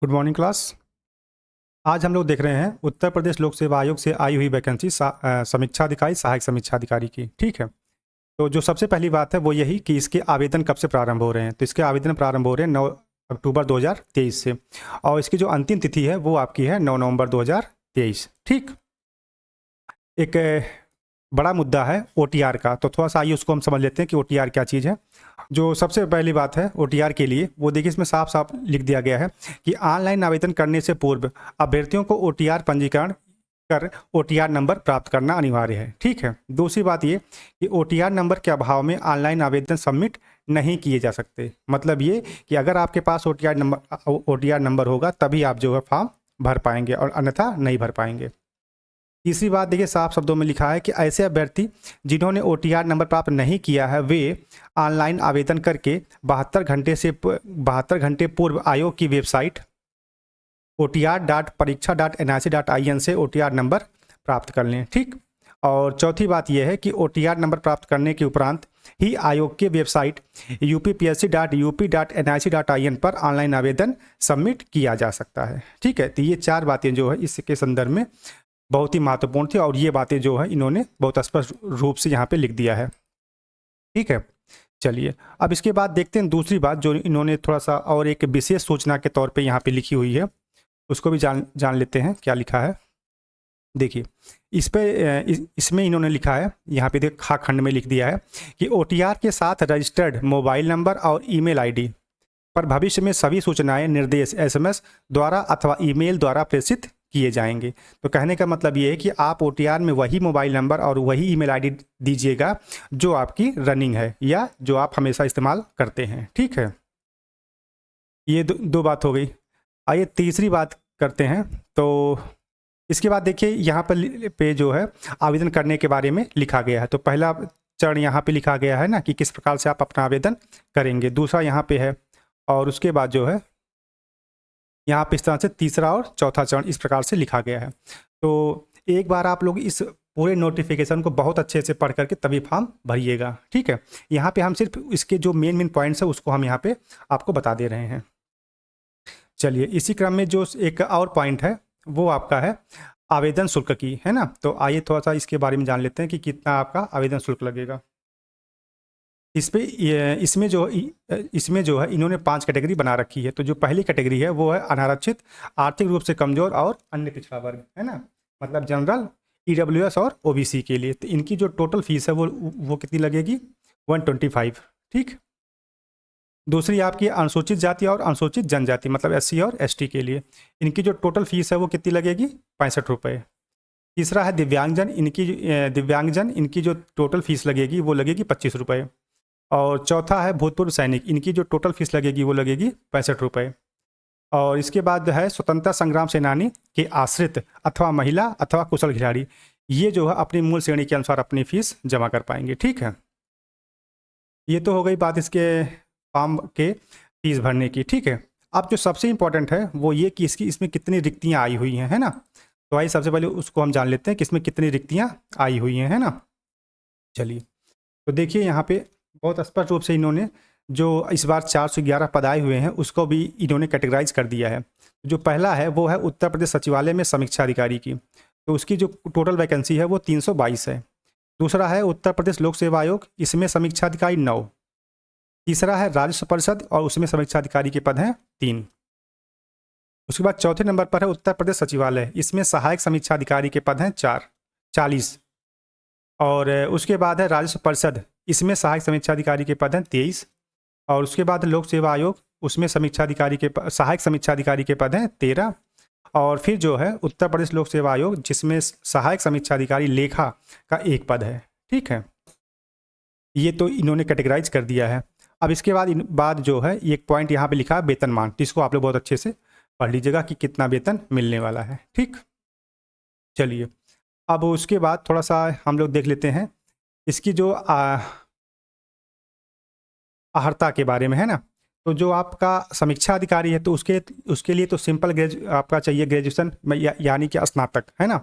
Good morning class. आज हम लोग देख रहे हैं उत्तर प्रदेश लोक सेवा आयोग से आई हुई वैकेंसी समीक्षा अधिकारी सहायक समीक्षा अधिकारी की। ठीक है, तो जो सबसे पहली बात है वो यही कि इसके आवेदन कब से प्रारंभ हो रहे हैं। तो इसके आवेदन प्रारंभ हो रहे हैं 9 अक्टूबर 2023 से, और इसकी जो अंतिम तिथि है वो आपकी है 9 नवंबर 2023। ठीक, एक बड़ा मुद्दा है ओटीआर का, तो थोड़ा सा आइए उसको हम समझ लेते हैं कि ओटीआर क्या चीज़ है। जो सबसे पहली बात है ओटीआर के लिए, वो देखिए इसमें साफ साफ लिख दिया गया है कि ऑनलाइन आवेदन करने से पूर्व अभ्यर्थियों को ओटीआर पंजीकरण कर ओटीआर नंबर प्राप्त करना अनिवार्य है। ठीक है, दूसरी बात ये कि ओटीआर नंबर के अभाव में ऑनलाइन आवेदन सबमिट नहीं किए जा सकते। मतलब ये कि अगर आपके पास ओटीआर नंबर होगा तभी आप जो है फॉर्म भर पाएंगे, और अन्यथा नहीं भर पाएंगे। तीसरी बात देखिए, साफ शब्दों में लिखा है कि ऐसे अभ्यर्थी जिन्होंने ओटीआर नंबर प्राप्त नहीं किया है वे ऑनलाइन आवेदन करके 72 घंटे पूर्व आयोग की वेबसाइट otr.pariksha.nic.in से ओटीआर नंबर प्राप्त कर लें। ठीक, और चौथी बात यह है कि ओटीआर नंबर प्राप्त करने के उपरांत ही आयोग के वेबसाइट upsc.up.nic.in पर ऑनलाइन आवेदन सबमिट किया जा सकता है। ठीक है, तो ये चार बातें जो है इसके संदर्भ में बहुत ही महत्वपूर्ण थी, और ये बातें जो है इन्होंने बहुत स्पष्ट रूप से यहाँ पे लिख दिया है। ठीक है, चलिए अब इसके बाद देखते हैं दूसरी बात जो इन्होंने थोड़ा सा और एक विशेष सूचना के तौर पे यहाँ पे लिखी हुई है, उसको भी जान लेते हैं क्या लिखा है। देखिए इसमें इन्होंने लिखा है, यहाँ पे खा खंड में लिख दिया है कि ओटीआर के साथ रजिस्टर्ड मोबाइल नंबर और ईमेल आईडी पर भविष्य में सभी सूचनाएं निर्देश एसएमएस द्वारा अथवा ईमेल द्वारा प्रेषित किए जाएंगे। तो कहने का मतलब ये है कि आप ओटीआर में वही मोबाइल नंबर और वही ईमेल आईडी दीजिएगा जो आपकी रनिंग है या जो आप हमेशा इस्तेमाल करते हैं। ठीक है, ये दो बात हो गई। आइए तीसरी बात करते हैं। तो इसके बाद देखिए यहाँ पे जो है आवेदन करने के बारे में लिखा गया है। तो पहला चरण यहाँ पे लिखा गया है ना कि किस प्रकार से आप अपना आवेदन करेंगे, दूसरा यहाँ पे है, और उसके बाद जो है यहाँ पे इस तरह से तीसरा और चौथा चरण इस प्रकार से लिखा गया है। तो एक बार आप लोग इस पूरे नोटिफिकेशन को बहुत अच्छे से पढ़ करके तभी फॉर्म भरिएगा। ठीक है, यहाँ पे हम सिर्फ इसके जो मेन पॉइंट्स है उसको हम यहाँ पे आपको बता दे रहे हैं। चलिए इसी क्रम में जो एक और पॉइंट है वो आपका है आवेदन शुल्क की, है ना। तो आइए थोड़ा सा इसके बारे में जान लेते हैं कि कितना आपका आवेदन शुल्क लगेगा। इसमें जो है इन्होंने 5 कैटेगरी बना रखी है। तो जो पहली कैटेगरी है वो है अनारक्षित, आर्थिक रूप से कमजोर और अन्य पिछड़ा वर्ग, है ना, मतलब जनरल, ईडब्ल्यूएस और ओबीसी के लिए। तो इनकी जो टोटल फीस है वो कितनी लगेगी, 125। ठीक, दूसरी आपकी अनुसूचित जाति और अनुसूचित जनजाति मतलब एससी और एसटी के लिए, इनकी जो टोटल फीस है वो कितनी लगेगी, 65 रुपये। तीसरा है दिव्यांगजन, इनकी जो टोटल फीस लगेगी वो लगेगी 25 रुपये। और चौथा है भूतपूर्व सैनिक, इनकी जो टोटल फीस लगेगी वो लगेगी 65 रुपये। और इसके बाद है स्वतंत्रता संग्राम सेनानी के आश्रित अथवा महिला अथवा कुशल खिलाड़ी, ये जो है अपनी मूल श्रेणी के अनुसार अपनी फीस जमा कर पाएंगे। ठीक है, ये तो हो गई बात इसके फॉर्म के फीस भरने की। ठीक है, अब जो सबसे इम्पोर्टेंट है वो ये कि इसमें कितनी रिक्तियाँ आई हुई हैं, है ना। तो आइए सबसे पहले उसको हम जान लेते हैं कि इसमें कितनी रिक्तियाँ आई हुई हैं, है ना। चलिए तो देखिए यहाँ पे बहुत स्पष्ट रूप से इन्होंने जो इस बार 411 पद आए हुए हैं उसको भी इन्होंने कैटेगराइज कर दिया है। जो पहला है वो है उत्तर प्रदेश सचिवालय में समीक्षा अधिकारी की, तो उसकी जो टोटल वैकेंसी है वो 322 है। दूसरा है उत्तर प्रदेश लोक सेवा आयोग, इसमें समीक्षा अधिकारी 9। तीसरा है राजस्व परिषद और उसमें समीक्षा अधिकारी के पद हैं 3। उसके बाद चौथे नंबर पर है उत्तर प्रदेश सचिवालय, इसमें सहायक समीक्षा अधिकारी के पद हैं 40। और उसके बाद है राजस्व परिषद, इसमें सहायक समीक्षा अधिकारी के पद हैं 23। और उसके बाद लोक सेवा आयोग, उसमें सहायक समीक्षा अधिकारी के पद हैं 13। और फिर जो है उत्तर प्रदेश लोक सेवा आयोग, जिसमें सहायक समीक्षा अधिकारी लेखा का 1 पद है। ठीक है, ये तो इन्होंने कैटेगराइज कर दिया है। अब इसके बाद जो है एक पॉइंट यहाँ पे लिखा है वेतनमान, जिसको आप लोग बहुत अच्छे से पढ़ लीजिएगा कि कितना वेतन मिलने वाला है। ठीक, चलिए अब उसके बाद थोड़ा सा हम लोग देख लेते हैं इसकी जो अहर्ता के बारे में, है ना। तो जो आपका समीक्षा अधिकारी है तो उसके लिए तो सिंपल आपका चाहिए ग्रेजुएशन यानी कि स्नातक, है ना।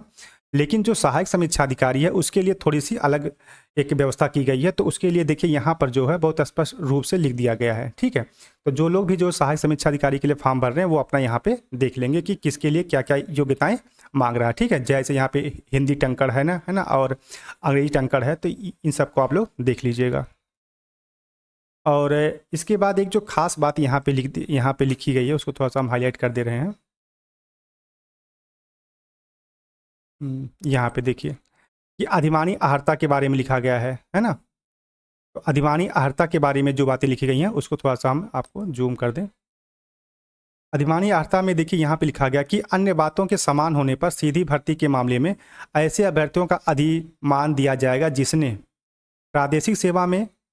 लेकिन जो सहायक समीक्षाधिकारी है उसके लिए थोड़ी सी अलग एक व्यवस्था की गई है। तो उसके लिए देखिए यहाँ पर जो है बहुत स्पष्ट रूप से लिख दिया गया है, ठीक है। तो जो लोग भी जो सहायक समीक्षाधिकारी के लिए फॉर्म भर रहे हैं वो अपना यहाँ पे देख लेंगे कि किसके लिए क्या क्या योग्यताएं मांग रहा है, ठीक है। जैसे यहाँ पे हिंदी टंकड़ है ना, और अंग्रेजी टंकड़ है, तो इन सबको आप लोग देख लीजिएगा। और इसके बाद एक जो खास बात यहाँ पे लिखी गई है उसको थोड़ा सा हम हाईलाइट कर दे रहे हैं। यहाँ पे देखिए कि अधिमानी अहर्ता के बारे में लिखा गया है ना। तो अधिमानी अहर्ता के बारे में जो बातें लिखी गई हैं उसको थोड़ा सा हम आपको जूम कर दें। अधिमानी अहर्ता में देखिए यहाँ पे लिखा गया कि अन्य बातों के समान होने पर सीधी भर्ती के मामले में ऐसे अभ्यर्थियों का अधिमान दिया जाएगा जिसने प्रादेशिक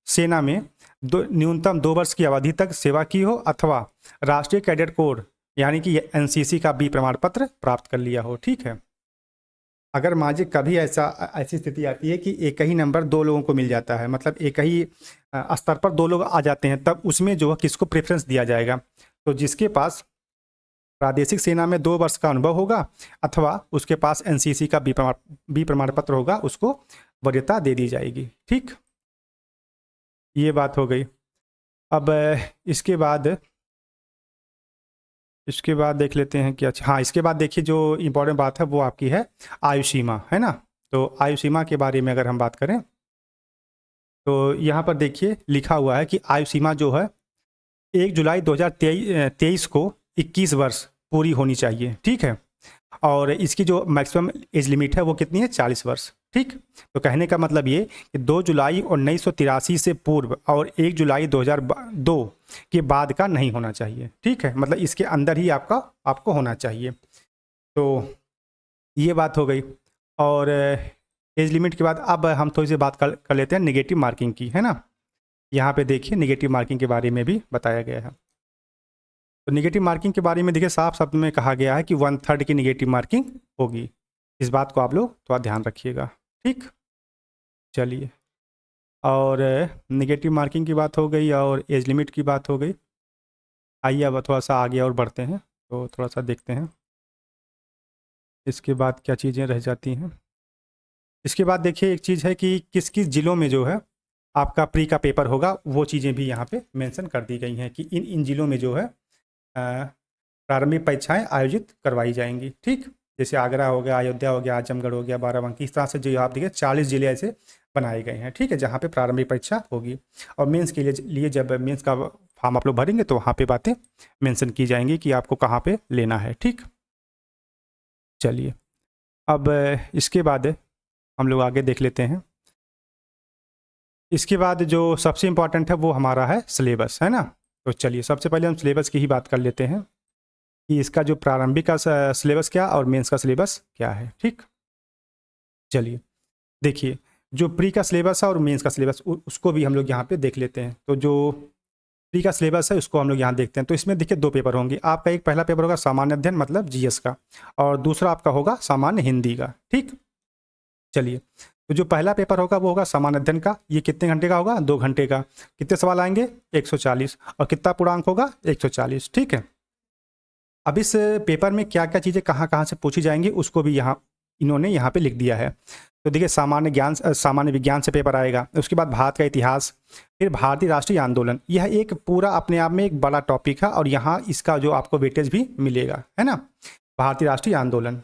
सेना में न्यूनतम 2 वर्ष की अवधि तक सेवा की हो अथवा राष्ट्रीय कैडेट कोड यानी कि एनसीसी का बी प्रमाण पत्र प्राप्त कर लिया हो, ठीक है। अगर माजिद कभी ऐसी स्थिति आती है कि एक ही नंबर 2 लोगों को मिल जाता है, मतलब एक ही स्तर पर 2 लोग आ जाते हैं, तब उसमें जो है किसको प्रेफरेंस दिया जाएगा? तो जिसके पास प्रादेशिक सेना में 2 वर्ष का अनुभव होगा अथवा उसके पास एनसीसी का बी प्रमाण पत्र होगा उसको वरीयता दे दी जाएगी, ठीक। ये बात हो गई। अब इसके बाद देख लेते हैं कि अच्छा हाँ, इसके बाद देखिए जो इम्पोर्टेंट बात है वो आपकी है आयु सीमा, है ना। तो आयु सीमा के बारे में अगर हम बात करें तो यहाँ पर देखिए लिखा हुआ है कि आयु सीमा जो है 1 जुलाई 2023 को 21 वर्ष पूरी होनी चाहिए, ठीक है। और इसकी जो मैक्सिमम एज लिमिट है वो कितनी है? 40 वर्ष, ठीक। तो कहने का मतलब ये कि 2 जुलाई 1983 से पूर्व और 1 जुलाई 2002 के बाद का नहीं होना चाहिए, ठीक है। मतलब इसके अंदर ही आपको होना चाहिए। तो ये बात हो गई। और एज लिमिट के बाद अब हम थोड़ी सी बात कर लेते हैं नेगेटिव मार्किंग की, है ना। यहाँ पे देखिए नेगेटिव मार्किंग के बारे में भी बताया गया है। तो नेगेटिव मार्किंग के बारे में देखिए साफ शब्द में कहा गया है कि 1/3 की नेगेटिव मार्किंग होगी। इस बात को आप लोग थोड़ा ध्यान रखिएगा, ठीक। चलिए, और नेगेटिव मार्किंग की बात हो गई और एज लिमिट की बात हो गई। आइए अब थोड़ा सा आगे और बढ़ते हैं, तो थोड़ा सा देखते हैं इसके बाद क्या चीज़ें रह जाती हैं। इसके बाद देखिए एक चीज़ है कि किस किस ज़िलों में जो है आपका प्री का पेपर होगा, वो चीज़ें भी यहाँ पे मेंशन कर दी गई हैं कि इन इन ज़िलों में जो है प्रारंभिक परीक्षाएं आयोजित करवाई जाएंगी, ठीक। जैसे आगरा हो गया, अयोध्या हो गया, आजमगढ़ हो गया, बाराबंकी, इस तरह से जो आप देखिए 40 ज़िले ऐसे बनाए गए हैं, ठीक है, जहाँ पे प्रारंभिक परीक्षा होगी। और मेंस के लिए जब मेंस का फॉर्म आप लोग भरेंगे तो वहाँ पे बातें मेंशन की जाएंगी कि आपको कहाँ पे लेना है, ठीक। चलिए, अब इसके बाद हम लोग आगे देख लेते हैं। इसके बाद जो सबसे इम्पॉर्टेंट है वो हमारा है सिलेबस, है ना। तो चलिए सबसे पहले हम सिलेबस की ही बात कर लेते हैं कि इसका जो प्रारंभिक का सिलेबस क्या और मेंस का सिलेबस क्या है, ठीक। चलिए देखिए, जो प्री का सिलेबस है और मेंस का सिलेबस उसको भी हम लोग यहाँ पे देख लेते हैं। तो जो प्री का सिलेबस है उसको हम लोग यहाँ देखते हैं। तो इसमें देखिए 2 पेपर होंगे आपका। एक पहला पेपर होगा सामान्य अध्ययन मतलब जीएस का, और दूसरा आपका होगा सामान्य हिंदी का, ठीक। चलिए, तो जो पहला पेपर होगा वो होगा सामान्य अध्ययन का। ये कितने घंटे का होगा? 2 घंटे का। कितने सवाल आएंगे? 140। और कितना पूर्णांक होगा? 140, ठीक है। अब इस पेपर में क्या क्या चीज़ें कहाँ कहाँ से पूछी जाएंगी उसको भी इन्होंने यहाँ पे लिख दिया है। तो देखिए सामान्य विज्ञान से पेपर आएगा, उसके बाद भारत का इतिहास, फिर भारतीय राष्ट्रीय आंदोलन। यह एक पूरा अपने आप में एक बड़ा टॉपिक है और यहाँ इसका जो आपको वेटेज भी मिलेगा, है ना, भारतीय राष्ट्रीय आंदोलन।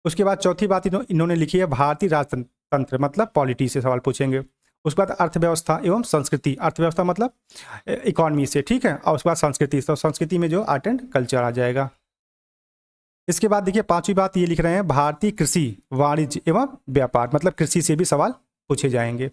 उसके बाद चौथी बात इन्होंने लिखी है भारतीय राजतंत्र मतलब पॉलिटी से सवाल पूछेंगे। उसके बाद अर्थव्यवस्था एवं संस्कृति, अर्थव्यवस्था मतलब इकोनॉमी से, ठीक है। और उसके बाद संस्कृति, तो संस्कृति में जो आर्ट एंड कल्चर आ जाएगा। इसके बाद देखिए 5वीं बात ये लिख रहे हैं भारतीय कृषि वाणिज्य एवं व्यापार मतलब कृषि से भी सवाल पूछे जाएंगे।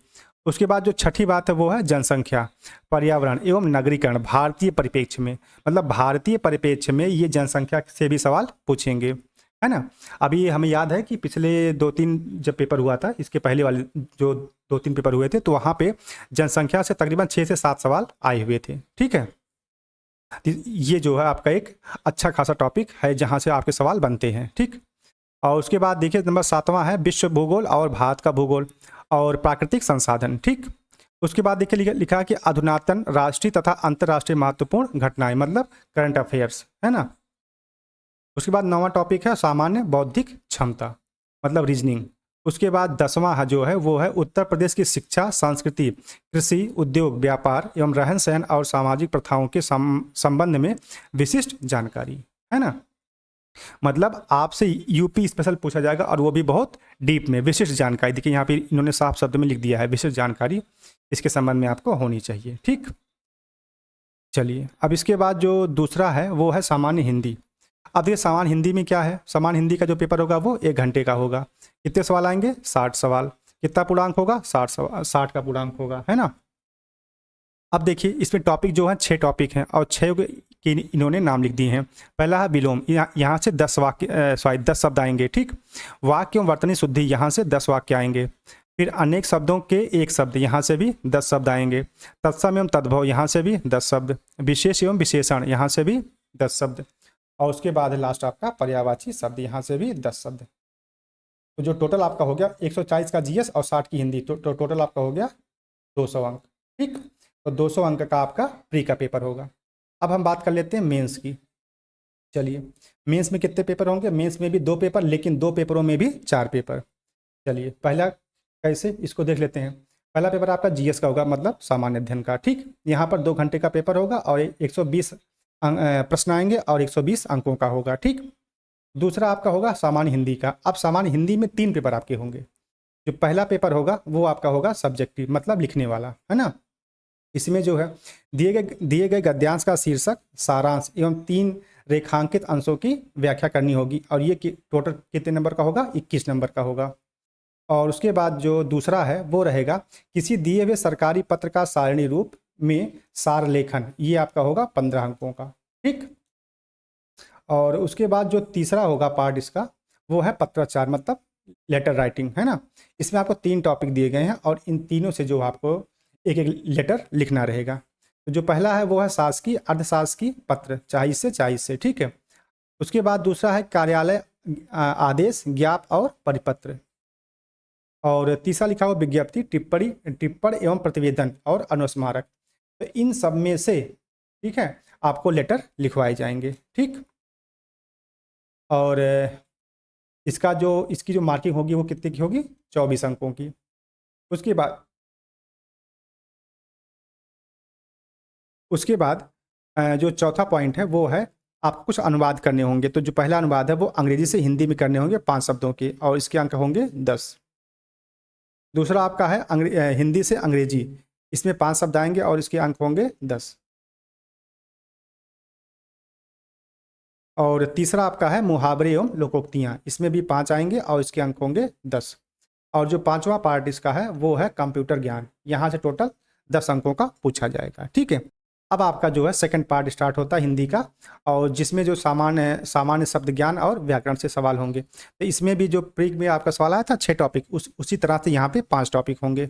उसके बाद जो 6ठी बात है वो है जनसंख्या, पर्यावरण एवं नगरीकरण भारतीय परिप्रेक्ष्य में, मतलब भारतीय परिप्रेक्ष्य में ये जनसंख्या से भी सवाल पूछेंगे, है ना। अभी हमें याद है कि पिछले 2-3 जब पेपर हुआ था, इसके पहले वाले जो 2-3 पेपर हुए थे, तो वहाँ पे जनसंख्या से तकरीबन 6 से 7 सवाल आए हुए थे, ठीक है। ये जो है आपका एक अच्छा खासा टॉपिक है जहाँ से आपके सवाल बनते हैं, ठीक। और उसके बाद देखिए नंबर 7वां है विश्व भूगोल और भारत का भूगोल और प्राकृतिक संसाधन, ठीक। उसके बाद देखिए लिखा है कि अधुनातन राष्ट्रीय तथा अंतर्राष्ट्रीय महत्वपूर्ण घटनाएं मतलब करंट अफेयर्स, है ना। उसके बाद 9वां टॉपिक है सामान्य बौद्धिक क्षमता। मतलब रीजनिंग। उसके बाद 10वां जो है वो है उत्तर प्रदेश की शिक्षा, संस्कृति, कृषि, उद्योग, व्यापार एवं रहन सहन और सामाजिक प्रथाओं के संबंध में विशिष्ट जानकारी, है ना। मतलब आपसे यूपी स्पेशल पूछा जाएगा और वो भी बहुत डीप में, विशिष्ट जानकारी। देखिए यहाँ पे इन्होंने साफ शब्द में लिख दिया है, विशिष्ट जानकारी इसके संबंध में आपको होनी चाहिए, ठीक। चलिए, अब इसके बाद जो दूसरा है वो है सामान्य हिंदी। अब ये सामान्य हिंदी में क्या है, सामान्य हिंदी का जो पेपर होगा वो 1 घंटे का होगा। कितने सवाल आएंगे, 60 सवाल। कितना पूर्णांक होगा, 60 का पूर्णांक होगा, है ना। अब देखिए इसमें टॉपिक जो है 6 टॉपिक हैं और 6 के इन्होंने नाम लिख दिए हैं। पहला है विलोम, यहाँ से 10 वाक्य 10 शब्द आएंगे, ठीक। वाक्य एवं वर्तनी शुद्धि, यहाँ से 10 वाक्य आएंगे। फिर अनेक शब्दों के एक शब्द, यहाँ से भी 10 शब्द आएंगे। तत्सम एवं तद्भव, यहाँ से भी 10 शब्द। विशेष एवं विशेषण, यहाँ से भी 10 शब्द। और उसके बाद लास्ट आपका पर्यायवाची शब्द, यहाँ से भी 10 शब्द। तो जो टोटल आपका हो गया 140 का जीएस और 60 की हिंदी, तो टोटल आपका हो गया 200 अंक, ठीक। तो 200 अंक का आपका प्री का पेपर होगा। अब हम बात कर लेते हैं मेंस की। चलिए, मेंस में कितने पेपर होंगे, मेंस में भी 2 पेपर, लेकिन 2 पेपरों में भी 4 पेपर। चलिए, पहला कैसे, इसको देख लेते हैं। पहला पेपर आपका जीएस का होगा, मतलब सामान्य अध्ययन का, ठीक। यहाँ पर 2 घंटे का पेपर होगा और 120 प्रश्न आएंगे और 120 अंकों का होगा, ठीक। दूसरा आपका होगा सामान्य हिंदी का। अब सामान्य हिंदी में 3 पेपर आपके होंगे। जो पहला पेपर होगा वो आपका होगा सब्जेक्टिव, मतलब लिखने वाला, है ना। इसमें जो है दिए गए गद्यांश का शीर्षक, सारांश एवं 3 रेखांकित अंशों की व्याख्या करनी होगी। और ये टोटल कितने नंबर का होगा, 21 नंबर का होगा। और उसके बाद जो दूसरा है वो रहेगा किसी दिए हुए सरकारी पत्र का सारणी रूप में सार लेखन, ये आपका होगा 15 अंकों का, ठीक। और उसके बाद जो तीसरा होगा पार्ट इसका, वो है पत्राचार, मतलब लेटर राइटिंग, है ना। इसमें आपको 3 टॉपिक दिए गए हैं और इन तीनों से जो आपको एक एक लेटर लिखना रहेगा। तो जो पहला है वो है शासकीय, अर्धशासकीय पत्र, चाहे इससे, ठीक है। उसके बाद दूसरा है कार्यालय आदेश, ज्ञाप और परिपत्र। और तीसरा लिखा हुआ विज्ञप्ति, टिप्पण एवं प्रतिवेदन और अनुस्मारक। तो इन सब में से, ठीक है, आपको लेटर लिखवाए जाएंगे, ठीक। और इसकी जो मार्किंग होगी वो कितने की होगी, 24 अंकों की। उसके बाद जो चौथा पॉइंट है वो है आपको कुछ अनुवाद करने होंगे। तो जो पहला अनुवाद है वो अंग्रेजी से हिंदी में करने होंगे 5 शब्दों के, और इसके अंक होंगे 10। दूसरा आपका है हिंदी से अंग्रेजी, इसमें 5 शब्द आएंगे और इसके अंक होंगे 10। और तीसरा आपका है मुहावरे एवं लोकोक्तियाँ, इसमें भी 5 आएंगे और इसके अंक होंगे 10। और जो 5वां पार्ट इसका है वो है कंप्यूटर ज्ञान, यहाँ से टोटल 10 अंकों का पूछा जाएगा, ठीक है। अब आपका जो है सेकंड पार्ट स्टार्ट होता है हिंदी का, और जिसमें जो सामान्य शब्द ज्ञान और व्याकरण से सवाल होंगे। तो इसमें भी जो प्री में आपका सवाल आया था 6 टॉपिक, उसी तरह से यहाँ पे 5 टॉपिक होंगे।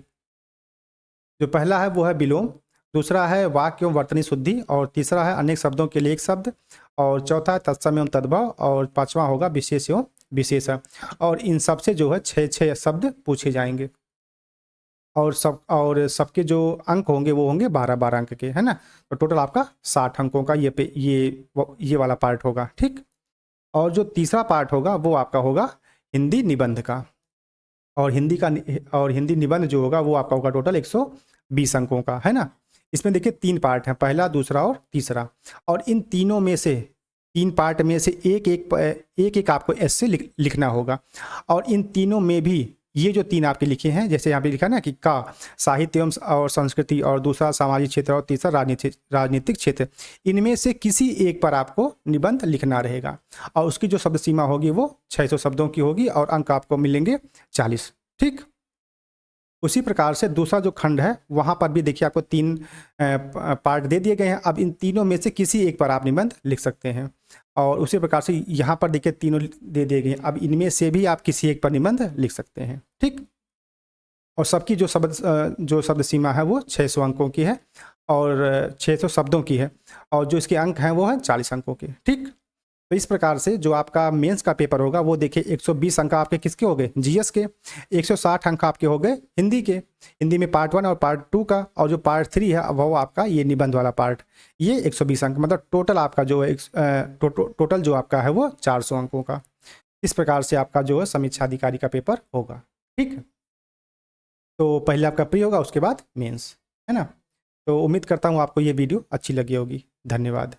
जो पहला है वो है विलोम, दूसरा है वाक्य एवं वर्तनी शुद्धि, और तीसरा है अनेक शब्दों के लिए एक शब्द, और चौथा है तत्सम एवं तद्भव, और 5वां होगा विशेष एवं विशेषण। और इन सब से जो है 6 शब्द पूछे जाएंगे। और सबके जो अंक होंगे वो होंगे 12 अंक के, है ना। तो टोटल आपका 60 अंकों का ये वाला पार्ट होगा, ठीक। और जो तीसरा पार्ट होगा वो आपका होगा हिंदी निबंध का, और हिंदी निबंध जो होगा वो आपका होगा टोटल 120 अंकों का, है ना। इसमें देखिए 3 पार्ट हैं, पहला, दूसरा और तीसरा। और इन तीनों में से 3 पार्ट में से एक आपको ऐसे लिखना होगा। और इन तीनों में भी ये जो 3 आपके लिखे हैं, जैसे यहाँ पे लिखा ना कि का साहित्य एवं और संस्कृति, और दूसरा सामाजिक क्षेत्र, और तीसरा राजनीतिक क्षेत्र, इनमें से किसी एक पर आपको निबंध लिखना रहेगा। और उसकी जो शब्द सीमा होगी वो 600 शब्दों की होगी, और अंक आपको मिलेंगे 40, ठीक। उसी प्रकार से दूसरा जो खंड है वहाँ पर भी देखिए आपको 3 पार्ट दे दिए गए हैं। अब इन तीनों में से किसी एक पर आप निबंध लिख सकते हैं। और उसी प्रकार से यहाँ पर देखिए तीनों दे दिए गए हैं, अब इनमें से भी आप किसी एक पर निबंध लिख सकते हैं, ठीक। और सबकी जो शब्द सीमा है वो 600 अंकों की है, और 600 शब्दों की है, और जो इसके अंक हैं वो हैं 40 अंकों के, ठीक। तो इस प्रकार से जो आपका मेंस का पेपर होगा वो देखिए 120 अंक आपके किसके हो गए, जीएस के। 160 अंक आपके हो गए हिंदी के, हिंदी में पार्ट 1 और पार्ट 2 का। और जो पार्ट 3 है वो आपका ये निबंध वाला पार्ट, ये 120 अंक, मतलब टोटल आपका जो है टोटल जो आपका है वो 400 अंकों का। इस प्रकार से आपका जो है समीक्षा अधिकारी का पेपर होगा। ठीक है, तो पहले आपका प्री होगा, उसके बाद मेंस, है ना। तो उम्मीद करता हूँ आपको ये वीडियो अच्छी लगी होगी। धन्यवाद।